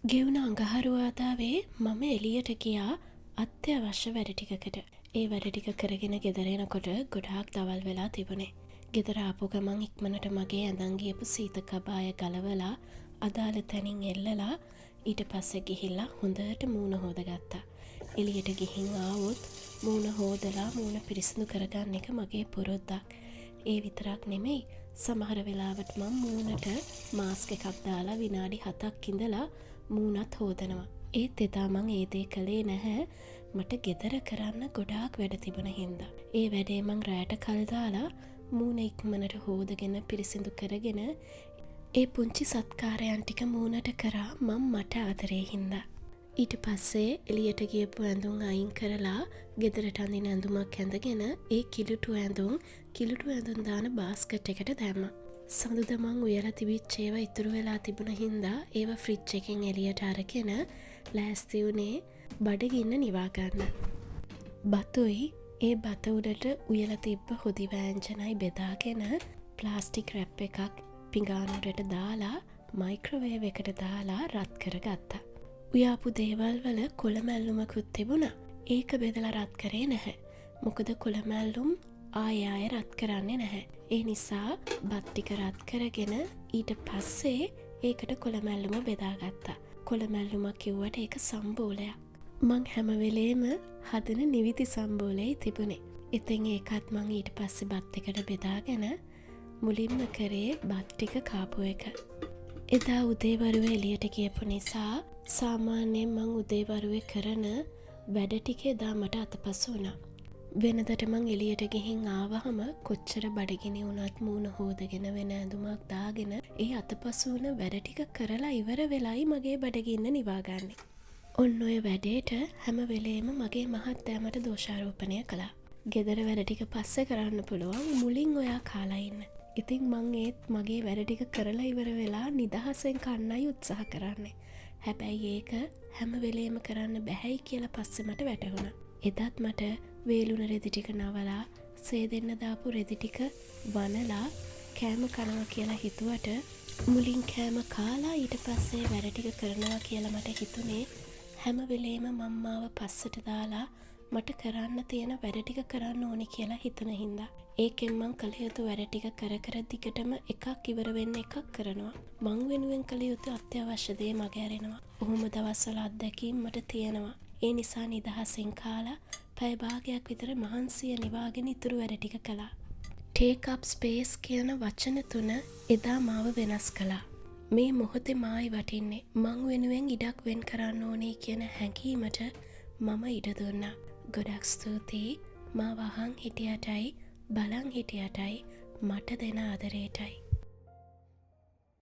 ගෙවුණ අඟහරුවාදාවේ මම එළියට ගියා අත්‍යවශ්‍ය වැඩ ටිකකට. ඒ වැඩ ටික කරගෙන ගෙදර එනකොට ගොඩාක් දවල් වෙලා තිබුණේ. ගෙදර ආපු ගමන් ඉක්මනට මගේ ඇඳන් ගියපු සීත කබාය ගලවලා අදාළ තැනින් එල්ලලා ඊට පස්සේ ගිහිල්ලා හොඳට මූණ හොදගත්තා. එළියට ගිහින් ආවොත් මූණ හොදලා මූණ පිරිසිදු කරගන්න එක මගේ පුරුද්දක්. ඒ විතරක් නෙමෙයි, සමහර වෙලාවට මම මූණට මාස්ක් එකක් දාලා විනාඩි 7ක් ඉඳලා මූණත් හොදනවා. ඒත් එදා මං ඒ දේ කළේ නැහැ. මට ගෙදර කරන්න ගොඩාක් වැඩ තිබුණ හින්දා. ඒ වැඩේ මං රැයට කල් දාලා මූණ ඉක්මනට හොදගෙන පිරිසිදු කරගෙන ඒ පුංචි සත්කාරයන් ටික මූණට කරා මං මට ආදරේ හින්දා. ඊට පස්සේ එළියට ගියපු ඇඳුම් අයින් කරලා ගෙදරට අඳින ඇඳුමක් ඇඳගෙන ඒ කිලුටු ඇඳුම් දාන බාස්කට් එකට දැම්මා. සඳුදා මං උයලා තිබිච්ච ඒවා ඉතුරු වෙලා තිබුණ හින්දා ඒවා ෆ්‍රිජ් එකෙන් එළියට අරගෙන ලෑස්ති වුණේ බඩගින්න නිවා ගන්න. බතුයි ඒ බත උඩට උයලා තිබ්බ හොදි වෑංජනයි බෙදාගෙන ප්ලාස්ටික් රැප් එකක් පිඟානුරට දාලා මයික්‍රොවේව් එකට දාලා රත් කරගත්තා. උයාපු දේවල් වල කොළමැල්ලුමකුත් තිබුණා. ඒක බෙදලා රත් කරේ නැහැ. මොකද කොළමැල්ලුම් ආයෙ රත් කරන්නේ නැහැ. ඒ නිසා බත් ටික රත් කරගෙන ඊට පස්සේ ඒකට කොළමැල්ලුම බෙදාගත්තා. කොළමැල්ලුමක් කිව්වට ඒක සම්බෝලයක්. මං හැම වෙලේම හදන නිවිති සම්බෝලෙයි තිබුණේ. ඉතින් ඒකත් මං ඊට පස්සේ බත් එකට බෙදාගෙන මුලින්ම කරේ බත් ටික කාපු එක. එදා උදේවරුව එළියට ගියපු නිසා සාමාන්‍යයෙන් මං උදේවරුවේ කරන වැඩ ටික එදා මට අතපසු වුණා. වෙනදට මං එළියට ගිහින් ආවහම කොච්චර බඩගිනි වුණත් මූණ හොදගෙන වෙන ඇඳුමක් දාගෙන ඒ අතපසු වුණ වැඩ ටික කරලා ඉවර වෙලයි මගේ බඩගින්න නිවාගන්නේ. ඔන්න ඔය වැඩේට හැම වෙලේම මගේ මහත්තයා මට දෝෂාරෝපණය කළා. ගෙදර වැඩ ටික පස්සේ කරන්න පුළුවන්, මුලින් ඔයා කාලා ඉන්න. ඉතින් මං ඒත් මගේ වැඩ ටික කරලා ඉවර වෙලා නිදහසෙන් කන්නයි උත්සාහ කරන්නේ. හැබැයි ඒක හැම වෙලේම කරන්න බැහැයි කියලා පස්සේ මට වැටහුණා. එදත් මට වේලුණ රෙදි ටික නවලා සේදෙන්න දාපු රෙදි ටික වනලා කෑම කනවා කියලා හිතුවට මුලින් කෑම කාලා ඊට පස්සේ වැඩ ටික කරනවා කියලා මට හිතුනේ හැම වෙලේම මම්මාව පස්සට දාලා මට කරන්න තියෙන වැඩ ටික කරන්න ඕනි කියලා හිතන හින්දා. ඒකෙන් මං කළ යුතු වැඩ ටික කර කර දිගටම එකක් ඉවර වෙන්න එකක් කරනවා. මං වෙනුවෙන් කළ යුතු අත්‍යවශ්‍ය දේ මගහැරෙනවා. ඔහොම දවස්වල අත්දැකීම් මට තියෙනවා. ඒ නිසා නිදහසෙන් කාලා පැය භාගයක් විතර මහන්සිය නිවාගෙන ඉතුරු වැඩ ටික කළා. ටේක් අප් ස්පේස් කියන වචන තුන එදා මාව වෙනස් කළා. මේ මොහොතේ මායි වටින්නේ මං වෙනුවෙන් ඉඩක් වෙන් කරන්න ඕනේ කියන හැඟීමට මම ඉඩ දුන්නා. ගොඩක් ස්තුතියි මාව අහන් හිටියටයි බලන් හිටියටයි මට දෙන ආදරේටයි.